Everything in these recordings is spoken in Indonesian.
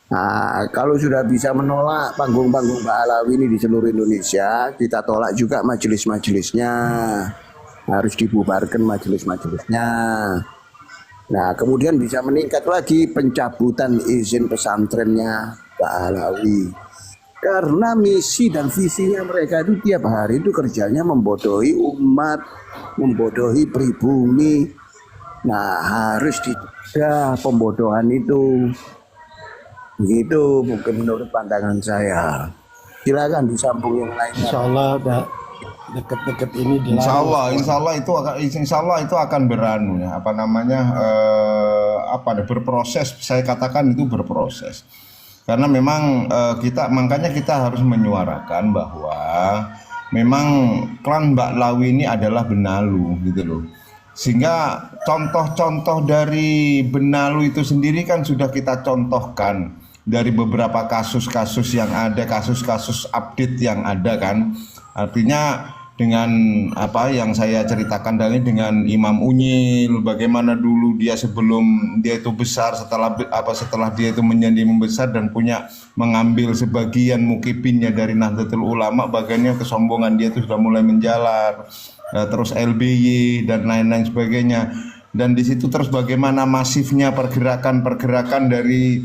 Nah, kalau sudah bisa menolak panggung-panggung Mbak Alawi ini di seluruh Indonesia, kita tolak juga majelis-majelisnya. Harus dibubarkan majelis-majelisnya. Nah, kemudian bisa meningkat lagi pencabutan izin pesantrennya Mbak Alawi. Karena misi dan visinya mereka itu tiap hari itu kerjanya membodohi umat, membodohi pribumi. Nah, harus dicegah pembodohan itu. Begitu mungkin menurut pandangan saya. Silakan disambung yang lainnya. Insya Allah udah deket-deket ini Insya dilarang. Allah, insya Allah itu akan beranu ya, apa namanya, berproses. Saya katakan itu berproses. Karena memang makanya kita harus menyuarakan bahwa memang klan Mbak Lawi ini adalah benalu gitu loh. Sehingga contoh-contoh dari benalu itu sendiri kan sudah kita contohkan dari beberapa kasus-kasus yang ada, kasus-kasus update yang ada kan. Artinya dengan apa yang saya ceritakan tadi dengan Imam Unyil, bagaimana dulu dia sebelum dia itu besar, setelah dia itu menjadi membesar dan mengambil sebagian mukibinnya dari Nahdlatul Ulama, bagiannya kesombongan dia itu sudah mulai menjalar, terus LBY dan lain-lain sebagainya. Dan di situ terus bagaimana masifnya pergerakan-pergerakan dari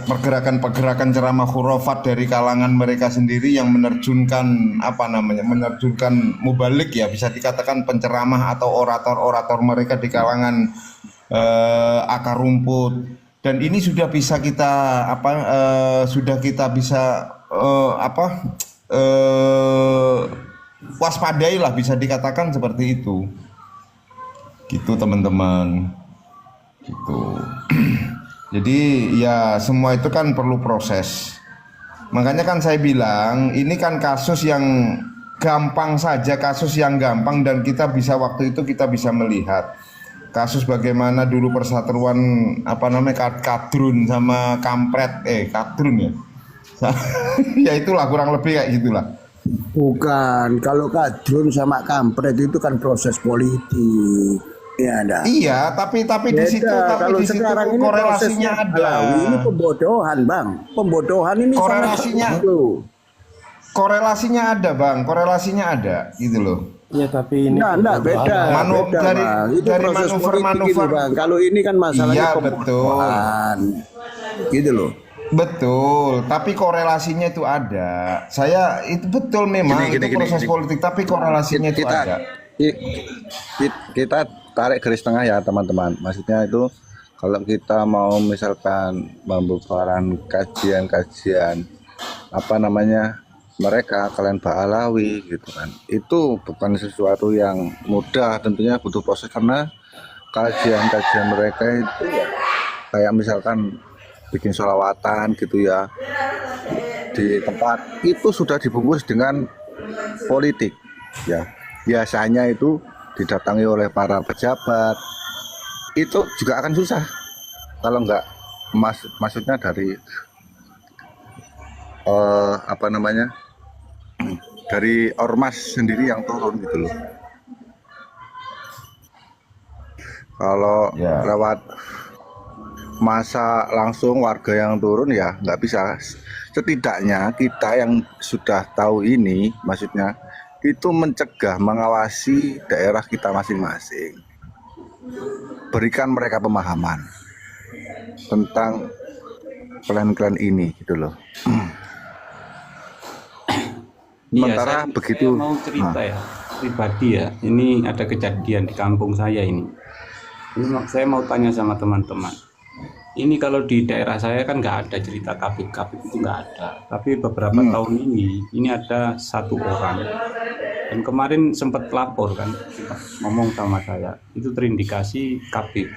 pergerakan ceramah khurafat dari kalangan mereka sendiri yang menerjunkan mubalik ya, bisa dikatakan penceramah atau orator-orator mereka di kalangan akar rumput. Dan ini sudah bisa kita waspadai lah, bisa dikatakan seperti itu. Gitu teman-teman. Gitu. Jadi ya semua itu kan perlu proses. Makanya kan saya bilang ini kan kasus yang gampang saja, kasus yang gampang, dan waktu itu kita bisa melihat kasus bagaimana dulu persatuan kadrun sama kampret kadrun ya. Ya itulah kurang lebih kayak gitulah. Bukan, kalau kadrun sama kampret itu kan proses politik. Ya, enggak. Iya, tapi di situ kalau sekarang ini korelasinya ada. Ini pembodohan, Bang. Pembodohan ini Korelasinya ada, Bang. Korelasinya ada, gitu loh. Ya tapi ini enggak beda. Bang. Itu dari manuver-manuver. Bang. Kalau ini kan masalahnya pembodohan. Gitu loh. Betul, tapi korelasinya itu ada. Itu betul memang itu proses politik, tapi korelasinya itu ada. Kita tarik garis tengah ya teman-teman. Maksudnya itu kalau kita mau misalkan membubarkan kajian-kajian mereka kalian Mbak Alawi gitu kan, itu bukan sesuatu yang mudah, tentunya butuh proses. Karena kajian-kajian mereka itu ya kayak misalkan bikin sholawatan gitu ya, di tempat itu sudah dibungkus dengan politik ya. Biasanya itu didatangi oleh para pejabat, itu juga akan susah kalau enggak maksudnya dari dari ormas sendiri yang turun gitu loh. Kalau lewat masa langsung warga yang turun ya nggak bisa. Setidaknya kita yang sudah tahu ini, maksudnya itu mencegah, mengawasi daerah kita masing-masing, berikan mereka pemahaman tentang klan-klan ini gitu loh. Sementara begitu. Saya mau cerita ya pribadi ya, ini ada kejadian di kampung saya ini saya mau tanya sama teman-teman. Ini kalau di daerah saya kan nggak ada cerita kabit-kabit, itu nggak ada. Tapi beberapa tahun ini ada satu orang. Dan kemarin sempat lapor kan, ngomong sama saya, itu terindikasi kabit.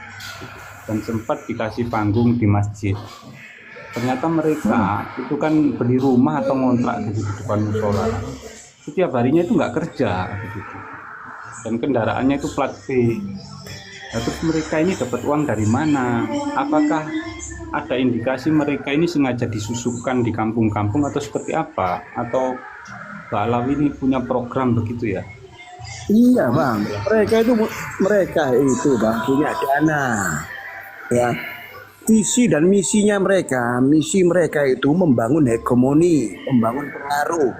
Dan sempat dikasih panggung di masjid. Ternyata mereka itu kan beli rumah atau ngontrak di depan musola. Setiap harinya itu nggak kerja begitu. Dan kendaraannya itu plat B. Nah, terus mereka ini dapat uang dari mana? Apakah ada indikasi mereka ini sengaja disusupkan di kampung-kampung atau seperti apa? Atau Mbak Alawi ini punya program begitu ya? Iya Bang, mereka itu Bang punya dana, ya. visi dan misinya mereka, misi mereka itu membangun hegemoni, membangun pengaruh,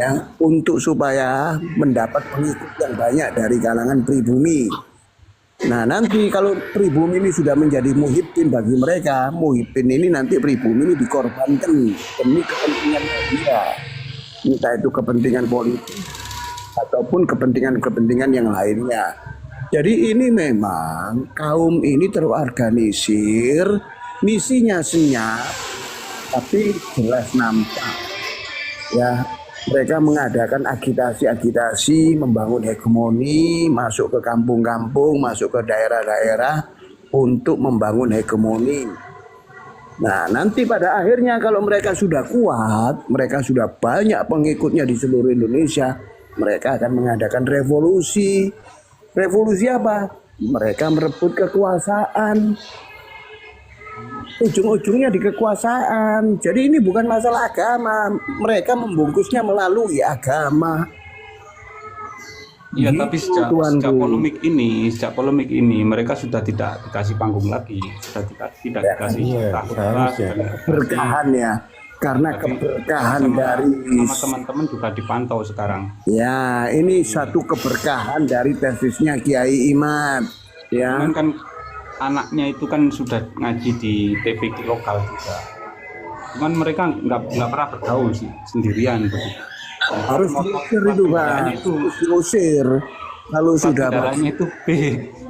ya, untuk supaya mendapat pengikut yang banyak dari kalangan pribumi. Nah, nanti kalau pribumi ini sudah menjadi muhibbin bagi mereka, muhibbin ini nanti pribumi ini dikorbankan demi kepentingannya dia, entah itu kepentingan politik ataupun kepentingan-kepentingan yang lainnya. Jadi ini memang kaum ini terorganisir, misinya senyap, tapi jelas nampak. Ya, mereka mengadakan agitasi-agitasi, membangun hegemoni, masuk ke kampung-kampung, masuk ke daerah-daerah untuk membangun hegemoni. Nah, nanti pada akhirnya kalau mereka sudah kuat, mereka sudah banyak pengikutnya di seluruh Indonesia, mereka akan mengadakan revolusi. Revolusi apa? Mereka merebut kekuasaan. Ujung-ujungnya di kekuasaan. Jadi ini bukan masalah agama. Mereka membungkusnya melalui agama. Ya, Gitu, tapi sejak tuanku. sejak polemik ini mereka sudah tidak dikasih panggung lagi, sudah tidak dikasih iya, tahun seharusnya. Berkahan ya. Karena keberkahan dari sama teman-teman juga dipantau sekarang. ya, ini satu keberkahan dari tesisnya Kiai Imad. Ya, Cuman kan anaknya itu kan sudah ngaji di TPQ lokal juga. Cuman mereka nggak pernah bergaul sih, sendirian begitu. harus diusir itu, Bang. Itu Harus diusir. Kalau sudah darahnya itu B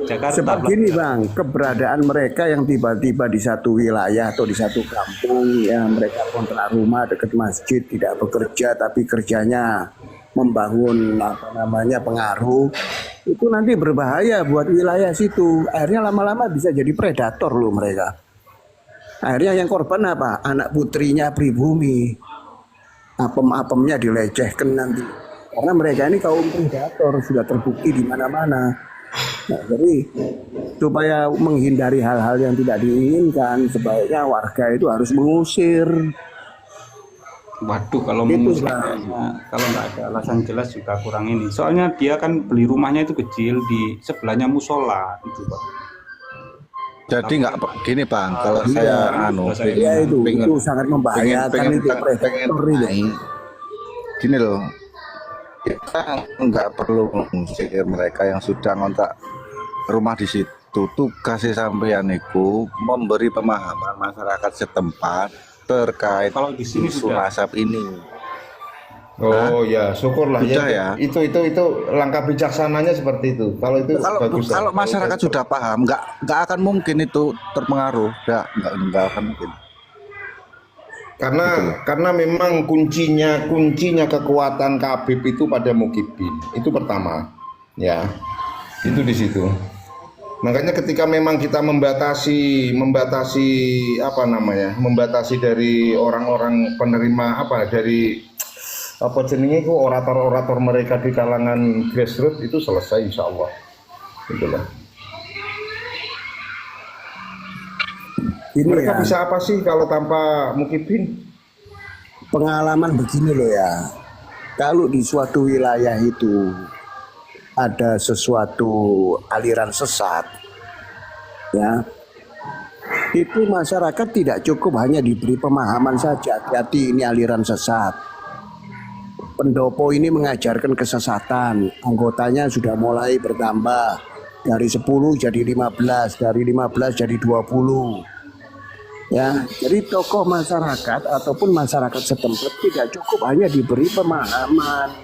Jakarta. sebab gini, Bang, keberadaan mereka yang tiba-tiba di satu wilayah atau di satu kampung, ya mereka kontrak rumah dekat masjid, tidak bekerja tapi kerjanya membangun pengaruh, itu nanti berbahaya buat wilayah situ. Akhirnya lama-lama bisa jadi predator loh mereka. Akhirnya yang korban apa? Anak putrinya pribumi. Apem-apemnya dilecehkan nanti. Karena mereka ini kaum predator, sudah terbukti di mana-mana. Nah, jadi supaya menghindari hal-hal yang tidak diinginkan, sebaiknya warga itu harus mengusir. Waduh, kalau Itu, mengusir Bang. kayaknya, kalau nggak ada alasan jelas juga kurang ini. Soalnya dia kan beli rumahnya itu kecil di sebelahnya musola itu, Pak. Jadi nggak gini Bang, kalau saya Ya itu sangat membahayakan pengen itu predator itu. naik. Gini loh, kita nggak perlu mengusir mereka yang sudah ngontrak rumah di situ. Tugasnya sampeyan itu memberi pemahaman masyarakat setempat terkait Kalau di sini isu sudah. asap ini. Oh ya, syukurlah Sudah ya. ya. Itu langkah bijaksananya seperti itu. Kalau itu bagus. Kalau masyarakat sudah paham, nggak akan mungkin itu terpengaruh. Nggak akan mungkin. Karena memang kuncinya kekuatan Kabib itu pada Mukibin. Itu pertama. Ya. Itu di situ. Makanya ketika memang kita membatasi dari orang-orang penerima dari jenenge itu orator-orator mereka di kalangan grassroots itu selesai insya Allah. Itulah. Ini Mereka ya, bisa apa sih kalau tanpa Mukibin? pengalaman begini loh ya. Kalau di suatu wilayah itu ada sesuatu aliran sesat, ya, itu masyarakat tidak cukup hanya diberi pemahaman saja, hati-hati ini aliran sesat. Pendopo ini mengajarkan kesesatan, anggotanya sudah mulai bertambah dari 10 jadi 15, dari 15 jadi 20. Ya, jadi tokoh masyarakat ataupun masyarakat setempat tidak cukup hanya diberi pemahaman.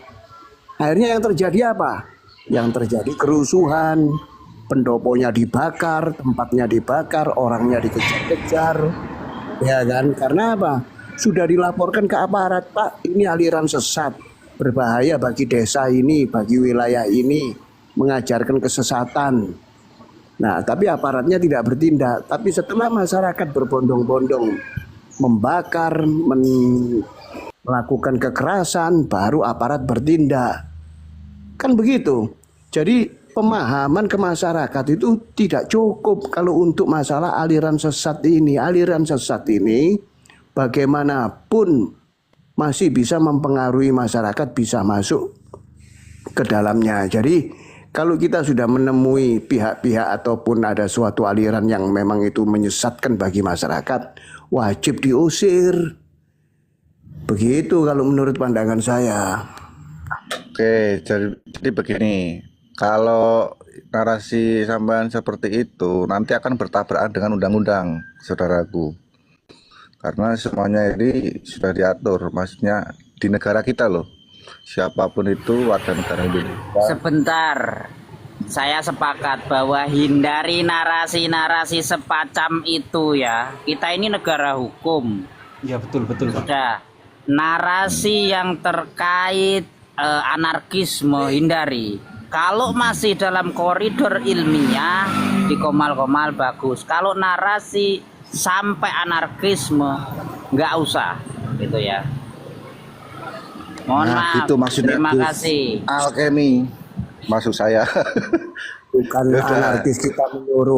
Akhirnya yang terjadi apa? Yang terjadi kerusuhan, pendoponya dibakar, tempatnya dibakar, orangnya dikejar-kejar. Ya kan? Karena apa? Sudah dilaporkan ke aparat, Pak, ini aliran sesat, berbahaya bagi desa ini, bagi wilayah ini, mengajarkan kesesatan. Nah, tapi aparatnya tidak bertindak. Tapi setelah masyarakat berbondong-bondong membakar, melakukan kekerasan, baru aparat bertindak. Kan begitu. Jadi pemahaman ke masyarakat itu tidak cukup kalau untuk masalah aliran sesat ini. Aliran sesat ini bagaimanapun masih bisa mempengaruhi masyarakat, bisa masuk ke dalamnya. Jadi Kalau kita sudah menemui pihak-pihak ataupun ada suatu aliran yang memang itu menyesatkan bagi masyarakat, wajib diusir. Begitu kalau menurut pandangan saya. Oke, jadi begini, kalau narasi sampean seperti itu nanti akan bertabrakan dengan undang-undang, saudaraku. Karena semuanya ini sudah diatur, maksudnya di negara kita loh. Siapapun itu warga negara Indonesia. Sebentar, saya sepakat bahwa hindari narasi-narasi semacam itu ya. Kita ini negara hukum. Ya betul betul Pak. Sudah. Narasi yang terkait anarkisme hindari. Kalau masih dalam koridor ilmiah di komal-komal bagus. Kalau narasi sampai anarkisme nggak usah gitu ya. Mohon maaf. Itu maksudnya Terima Gus. kasih. Alkemi maksud saya. Bukan anarkis kita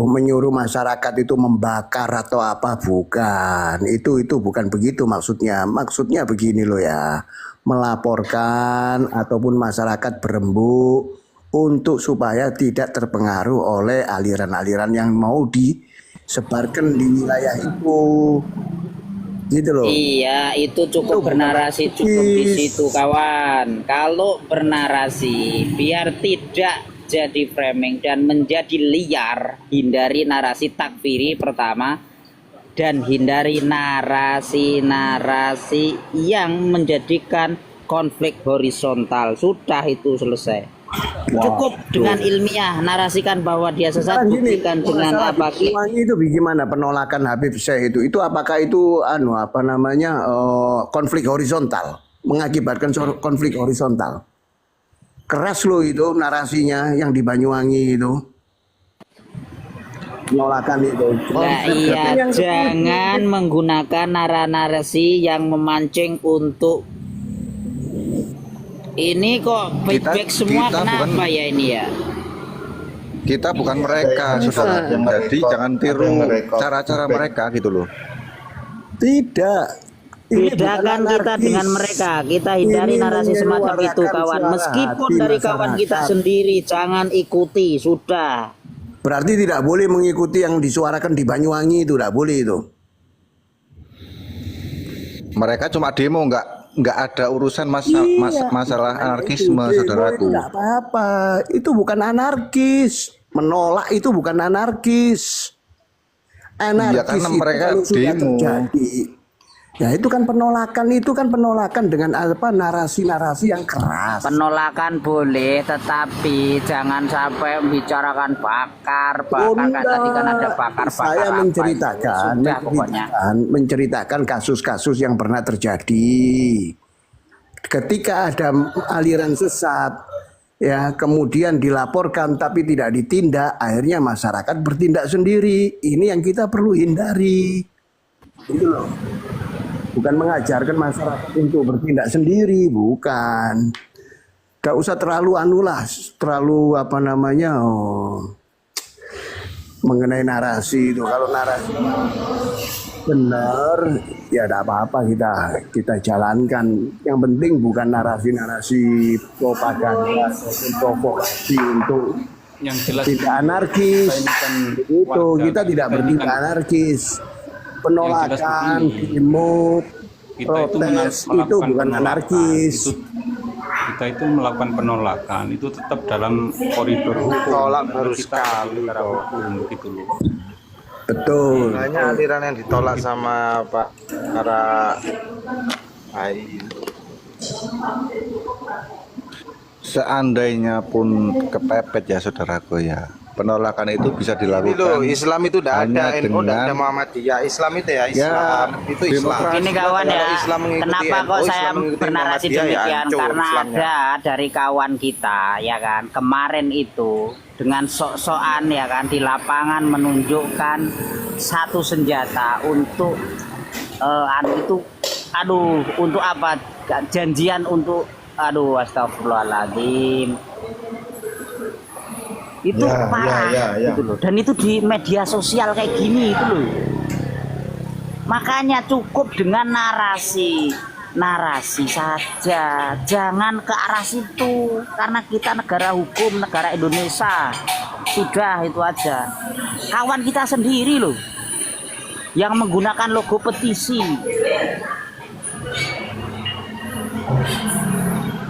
menyuruh masyarakat itu membakar atau apa, bukan. Itu bukan begitu maksudnya. Maksudnya begini loh ya. Melaporkan ataupun masyarakat berembuk untuk supaya tidak terpengaruh oleh aliran-aliran yang mau disebarkan di wilayah itu. Gitu loh. Iya, itu cukup bernarasi cukup di situ kawan. Kalau bernarasi biar tidak jadi framing dan menjadi liar, hindari narasi takfiri pertama dan hindari narasi-narasi yang menjadikan konflik horizontal. Sudah itu selesai. Cukup dengan ilmiah, narasikan bahwa dia sesat, buktikan dengan apa itu bagaimana penolakan Habib Syekh itu apakah itu konflik horizontal, mengakibatkan konflik horizontal. Keras loh itu narasinya yang di Banyuwangi itu. Penolakan itu. Nah, iya, jangan menggunakan narasi yang memancing untuk ini kok feedback semua kenapa ya ini ya? Kita bukan mereka, saudara. Jadi jangan tiru cara-cara mereka gitu loh. Tidak. Bedakan kita dengan mereka. Kita hindari narasi semacam itu kawan. Meskipun dari kawan kita sendiri, jangan ikuti. Sudah. Berarti tidak boleh mengikuti yang disuarakan di Banyuwangi itu, tidak boleh itu. Mereka cuma demo, nggak ada urusan masalah anarkisme, saudaraku. Tidak apa-apa, itu bukan anarkis. Menolak itu bukan anarkis. Anarkis karena itu mereka kalau sudah demo. terjadi. Ya itu kan penolakan dengan narasi-narasi yang keras. Penolakan boleh, tetapi jangan sampai membicarakan bakar. Bahkan tadi kan ada bakar. Saya menceritakan kasus-kasus yang pernah terjadi. Ketika ada aliran sesat, ya kemudian dilaporkan tapi tidak ditindak, akhirnya masyarakat bertindak sendiri. Ini yang kita perlu hindari. Itu loh. Bukan mengajarkan masyarakat untuk bertindak sendiri, bukan. Gak usah terlalu mengenai narasi itu. Kalau narasi benar, ya tidak apa-apa kita jalankan. Yang penting bukan narasi-narasi propaganda ataupun provokasi untuk Yang jelas tidak anarkis. Itu kita tidak bertindak anarkis. Penolakan, demo, protes itu bukan anarkis. Kita itu melakukan penolakan itu tetap dalam koridor hukum. Tolak baru sekali Secara hukum begitu loh. Betul. Hanya aliran yang ditolak sama Pak para Seandainya pun kepepet ya saudaraku ya, penolakan itu bisa dilakukan. Ini loh, Islam itu tidak ada NU, tidak ada dengan Muhammadiyah. Islam itu ya Islam, itu Islam. Ini kawan ya, Islam mengikuti kenapa kok NU, saya Islam mengikuti bernarasi Muhammadiyah, ya demikian? hancur Karena Islamnya. ada dari kawan kita ya kan, kemarin itu dengan sok-sokan ya kan di lapangan menunjukkan satu senjata untuk untuk apa? Janjian untuk astagfirullahaladzim. Itu parah gitu loh. Dan itu di media sosial kayak gini itu loh. Makanya cukup dengan narasi narasi saja, jangan ke arah situ, karena kita negara hukum, negara Indonesia. Sudah, itu aja. Kawan kita sendiri loh yang menggunakan logo petisi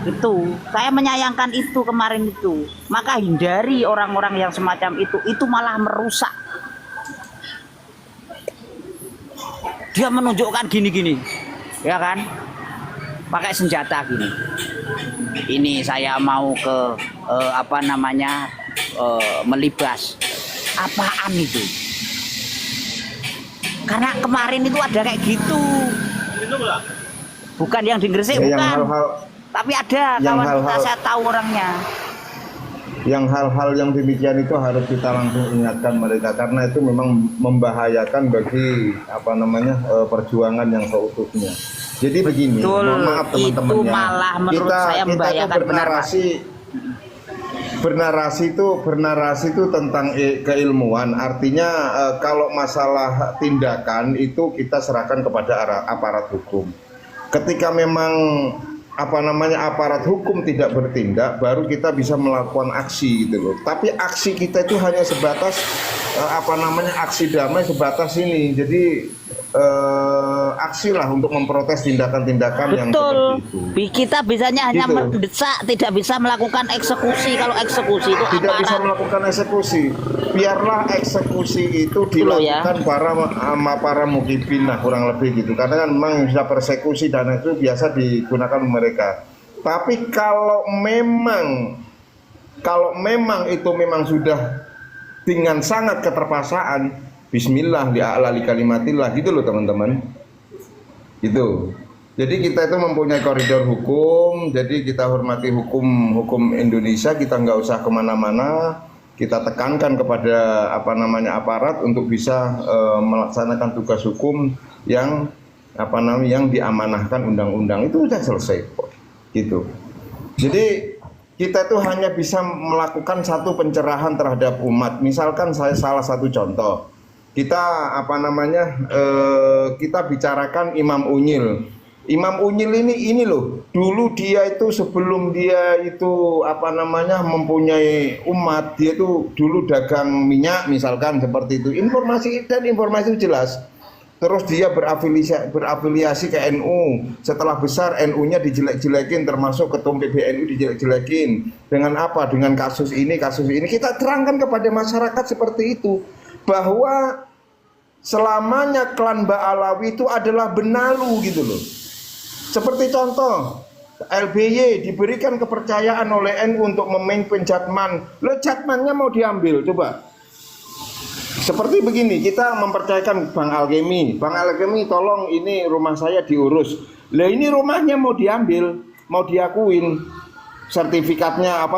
itu, saya menyayangkan itu kemarin itu. Maka hindari orang-orang yang semacam itu malah merusak. Dia menunjukkan gini-gini, ya kan, pakai senjata gini. Ini saya mau ke melibas. Apaan itu? Karena kemarin itu ada kayak gitu. Bukan yang di Gresik, Ya, bukan. Tapi ada kawan kita, saya tahu orangnya. Yang hal-hal yang demikian itu harus kita langsung ingatkan mereka, karena itu memang membahayakan bagi perjuangan yang seutuhnya. Jadi begini, Betul, mohon maaf teman-teman itu ya. malah menurut saya membahayakan, benar, Pak. Bernarasi itu tentang keilmuan. Artinya kalau masalah tindakan itu kita serahkan kepada aparat hukum. Ketika memang aparat hukum tidak bertindak, baru kita bisa melakukan aksi gitu loh. Tapi aksi kita itu hanya sebatas aksi damai, sebatas ini. Jadi aksi lah untuk memprotes tindakan-tindakan yang seperti itu. Kita bisanya hanya Gitu. mendesak, tidak bisa melakukan eksekusi. Kalau eksekusi itu Tidak aparat. bisa melakukan eksekusi. Biarlah eksekusi itu dilakukan para mukibin, nah kurang lebih gitu. Karena kan memang bisa persekusi dan itu biasa digunakan mereka. Tapi kalau memang itu memang sudah dengan sangat keterpaksaan, bismillah li'a'lali kalimatillah gitu loh teman-teman. Gitu. Jadi kita itu mempunyai koridor hukum, jadi kita hormati hukum Indonesia, kita nggak usah kemana-mana, kita tekankan kepada aparat untuk bisa melaksanakan tugas hukum yang yang diamanahkan undang-undang, itu sudah selesai kok. Gitu. Jadi kita itu hanya bisa melakukan satu pencerahan terhadap umat. Misalkan saya salah satu contoh, kita kita bicarakan Imam Unyil. Imam Unyil ini loh, dulu dia itu sebelum dia itu mempunyai umat, dia itu dulu dagang minyak misalkan seperti itu. Informasi itu jelas. Terus dia berafiliasi ke NU. Setelah besar NU-nya dijelek-jelekin, termasuk ketum PBNU dijelek-jelekin. Dengan apa? Dengan kasus ini. Kita terangkan kepada masyarakat seperti itu, bahwa selamanya klan Ba'alawi itu adalah benalu gitu loh. Seperti contoh, LBY diberikan kepercayaan oleh NU untuk memimpin Jatman. Loh, Jatmannya mau diambil, coba. Seperti begini, kita mempercayakan Bang Algemi, tolong ini rumah saya diurus. Lah ini rumahnya mau diambil, mau diakuin. Sertifikasinya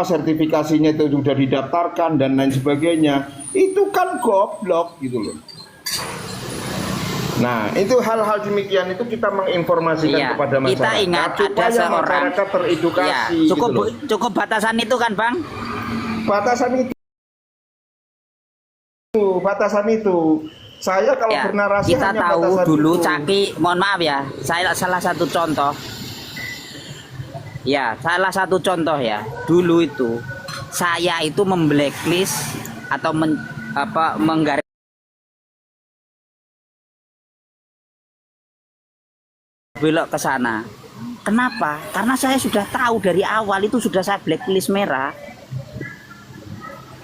itu sudah didaftarkan dan lain sebagainya. Itu kan goblok gitu loh. Nah, itu hal-hal demikian itu kita menginformasikan kepada masyarakat. Kita ingat ada seorang masyarakat teredukasi. Cukup batasan itu kan, Bang? Batasan itu. Saya kalau bernarasi kita hanya tahu batasan dulu itu. Caki, mohon maaf ya, saya salah satu contoh. Ya, salah satu contoh ya. Dulu itu saya itu memblacklist atau menggaris belok ke sana. Kenapa? Karena saya sudah tahu dari awal itu sudah saya blacklist merah.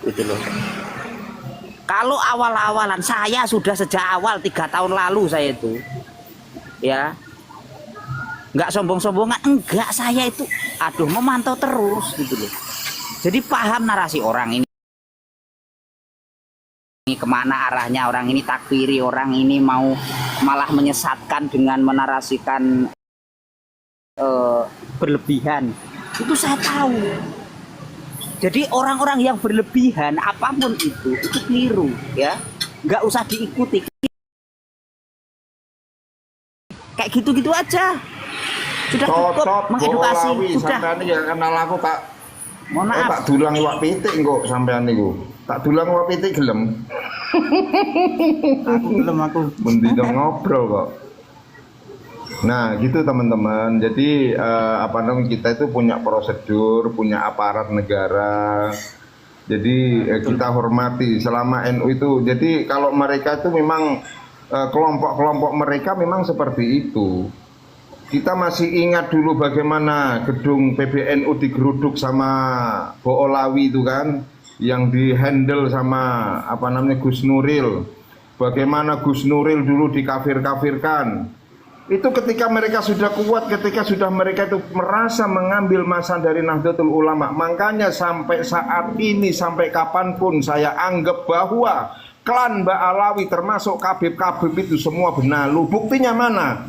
Gitu loh. Kalau awal-awalan saya sudah sejak awal 3 tahun lalu saya itu, ya, nggak sombong-sombongan, enggak, saya itu, memantau terus gitu loh. Jadi paham narasi orang ini kemana arahnya, orang ini takfiri, orang ini mau malah menyesatkan dengan menarasikan berlebihan. Itu saya tahu. Jadi orang-orang yang berlebihan apapun itu keliru ya, nggak usah diikuti. Kayak gitu-gitu aja. Sudah cukup mengedukasi. Sudah. Sampean iki kenal aku tak. Mohon maaf. Tak dulang iwak pitik kok sampean niku. Tak dulang iwak pitik gelem. Aku. Mendino ngobrol kok. Nah, gitu teman-teman. Jadi apa namanya, kita itu punya prosedur, punya aparat negara. Jadi kita hormati selama NU itu. Jadi kalau mereka itu memang kelompok-kelompok mereka memang seperti itu. Kita masih ingat dulu bagaimana gedung PBNU digeruduk sama Boolawi itu kan, yang dihandle sama apa namanya Gus Nuril. Bagaimana Gus Nuril dulu dikafir-kafirkan. Itu ketika mereka sudah kuat, ketika sudah mereka itu merasa mengambil masa dari Nahdlatul Ulama. Makanya sampai saat ini, sampai kapanpun saya anggap bahwa klan Mbak Alawi termasuk Kabib-Kabib itu semua benalu. Buktinya mana?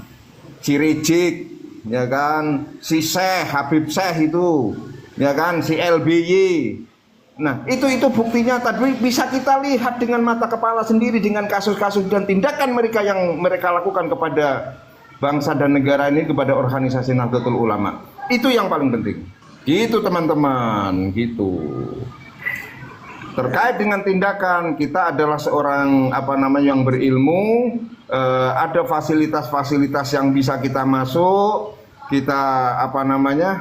Si Rizik, ya kan, si Syekh, Habib Syekh itu, ya kan, si LBY. Nah, itu buktinya tadi bisa kita lihat dengan mata kepala sendiri dengan kasus-kasus dan tindakan mereka yang mereka lakukan kepada bangsa dan negara ini, kepada organisasi Nahdlatul Ulama. Itu yang paling penting. Gitu teman-teman, gitu. Terkait dengan tindakan, kita adalah seorang apa namanya yang berilmu, ada fasilitas-fasilitas yang bisa kita masuk, kita apa namanya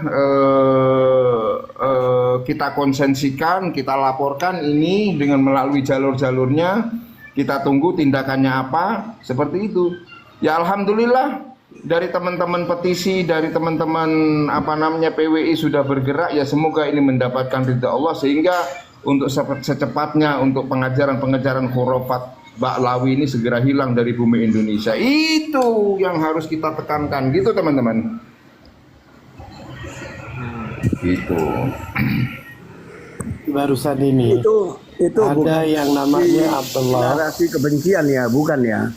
kita konsensikan, kita laporkan ini dengan melalui jalur-jalurnya, kita tunggu tindakannya apa, seperti itu. Ya alhamdulillah dari teman-teman petisi, dari teman-teman apa namanya PWI sudah bergerak, ya semoga ini mendapatkan ridha Allah sehingga untuk secepatnya untuk pengajaran-pengajaran khurafat Ba'lawi ini segera hilang dari bumi Indonesia. Itu yang harus kita tekankan, gitu teman-teman. Gitu. Barusan ini Itu ada yang namanya Abdullah. narasi kebencian ya, bukan ya?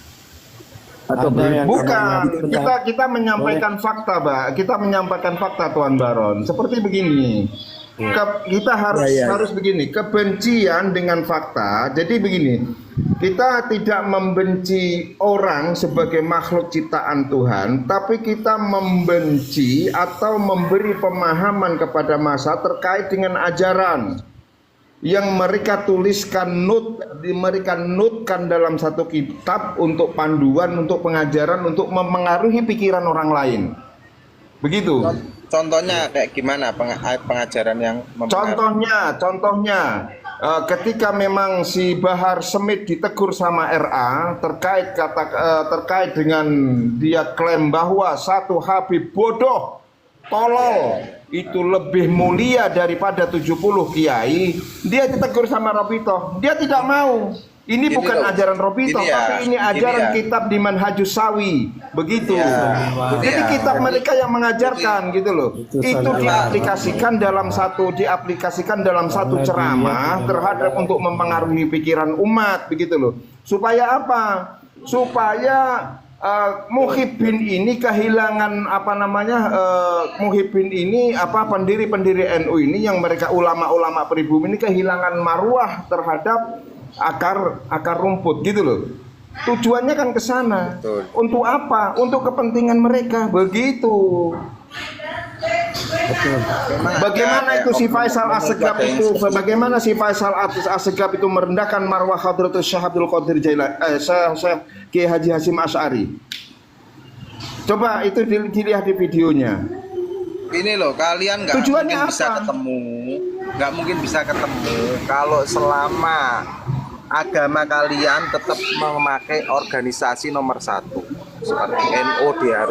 Atau Ada yang Bukan, namanya- kita menyampaikan fakta, Pak. Kita menyampaikan fakta, Tuan Baron. Seperti begini. Kita harus begini, kebencian dengan fakta. Jadi begini, kita tidak membenci orang sebagai makhluk ciptaan Tuhan, tapi kita membenci atau memberi pemahaman kepada massa terkait dengan ajaran yang mereka tuliskan, mereka notkan dalam satu kitab untuk panduan, untuk pengajaran, untuk mempengaruhi pikiran orang lain. Begitu. Contohnya kayak gimana pengajaran yang mempengaruhi? Contohnya ketika memang si Bahar Smith ditegur sama RA terkait dengan dia klaim bahwa satu Habib bodoh, tolol itu lebih mulia daripada 70 kiai, dia ditegur sama Robito. Dia tidak mau. Ini Gini bukan loh, ajaran Robito, gini ya, tapi ini gini ajaran ya. kitab di Manhajus Sawi. Begitu. Jadi Ya. kitab mereka yang mengajarkan gitu loh. Itu diaplikasikan dalam satu ceramah terhadap untuk mempengaruhi pikiran umat, begitu loh. Supaya apa? Supaya Muhibbin ini kehilangan apa namanya Muhibbin ini apa pendiri-pendiri NU ini yang mereka ulama-ulama pribumi ini kehilangan marwah terhadap akar rumput gitu loh. Tujuannya kan ke sana. Untuk apa? Untuk kepentingan mereka. Begitu. Bagaimana itu si Faisal Assegaf itu? Bagaimana si Faisal Assegaf itu merendahkan marwah Hadratus Syekh Abdul Qadir Jailani, Syekh Kiai Haji Hasyim Asy'ari? Coba itu dilihat di videonya. Ini loh, kalian nggak Tujuannya mungkin bisa apa? ketemu, nggak mungkin bisa ketemu kalau selama agama kalian tetap memakai organisasi nomor satu seperti NU. Dia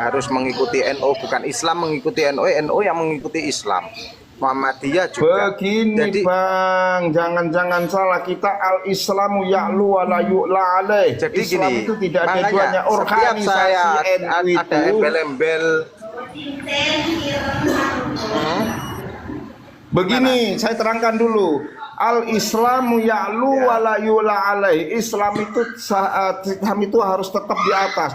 harus mengikuti NU, bukan Islam mengikuti NU, NU yang mengikuti Islam. Muhammadiyah juga. Begini Jadi, Bang, jangan salah, kita al-Islamu ya'lu wa la yu'la alaih. jadi Islam gini, itu tidak ada makanya duanya. setiap Organisasi saya NU ada itu embel-embel begini, saya terangkan dulu. Al-Islamu ya'lu wa la yu'la alaih. Islam itu harus tetap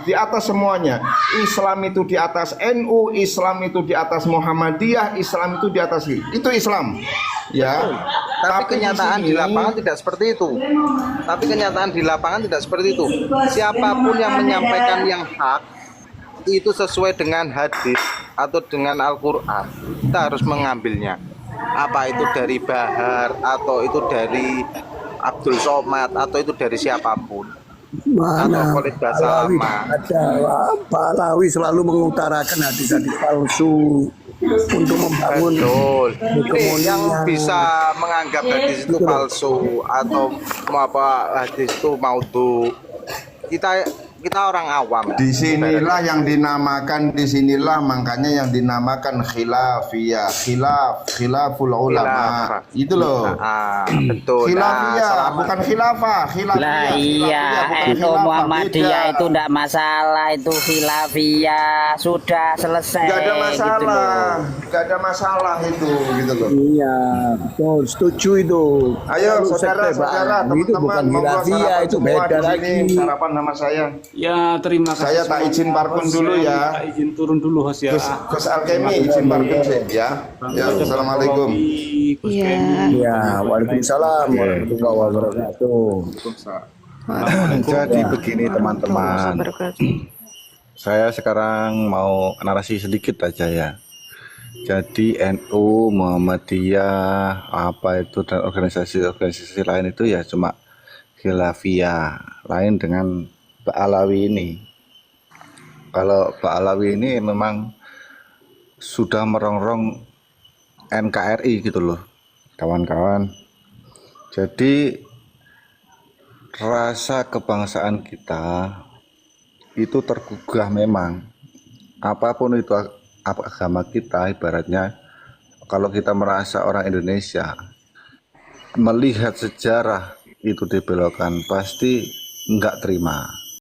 di atas semuanya. Islam itu di atas NU, Islam itu di atas Muhammadiyah, Islam itu di atas itu Islam. Ya. Tapi kenyataan di sini, lapangan tidak seperti itu. Tapi kenyataan di lapangan tidak seperti itu. Siapapun yang menyampaikan yang hak itu sesuai dengan hadis atau dengan Al-Quran, kita harus mengambilnya. Apa itu dari Bahar, atau itu dari Abdul Somad, atau itu dari siapapun. Mana Atau Khalid Alawi Basalamah. ada Pak Alawi selalu mengutarakan hadis-hadis palsu untuk membangun Betul. Ini hegemoninya. yang bisa menganggap hadis itu palsu atau mau apa hadis itu maudhu. Kita orang awam. Disinilah yang dinamakan, disinilah makanya yang dinamakan khilafiyah, khilaful ulama. Khilafah. Itu loh. Betul. Khilafiyah, bukan khilafah, khilafiyah. Lah iya, bukan NU khilafah, Muhammadiyah beda. itu enggak masalah, itu khilafiyah sudah selesai. Gak ada gitu masalah, loh. gak ada masalah itu, gitu loh. Iya, betul, setuju itu. Ayo Kalau saudara-saudara, sekte itu bukan teman-teman, monggo khilafiyah, sarapan itu semua beda di sini. lagi. Sarapan nama saya. Ya terima kasih. Saya tak semuanya. izin parkun Host, dulu ya. Tak izin turun dulu host ya. Gus Alkemi izin parkun sih ya. Ya, assalamualaikum. Gus Iya. Kemi. Ya, waalaikumsalam warahmatullahi wabarakatuh. Jadi begini teman-teman, Wabarakatuh. saya sekarang mau narasi sedikit aja ya. Jadi NU, Muhammadiyah, apa itu dan organisasi-organisasi lain itu ya cuma khilafiyah, lain dengan Pak Alawi ini. Kalau Pak Alawi ini memang sudah merongrong NKRI gitu loh, kawan-kawan. Jadi rasa kebangsaan kita itu tergugah memang. Apapun itu agama kita, ibaratnya kalau kita merasa orang Indonesia melihat sejarah itu dibelokkan, pasti nggak terima.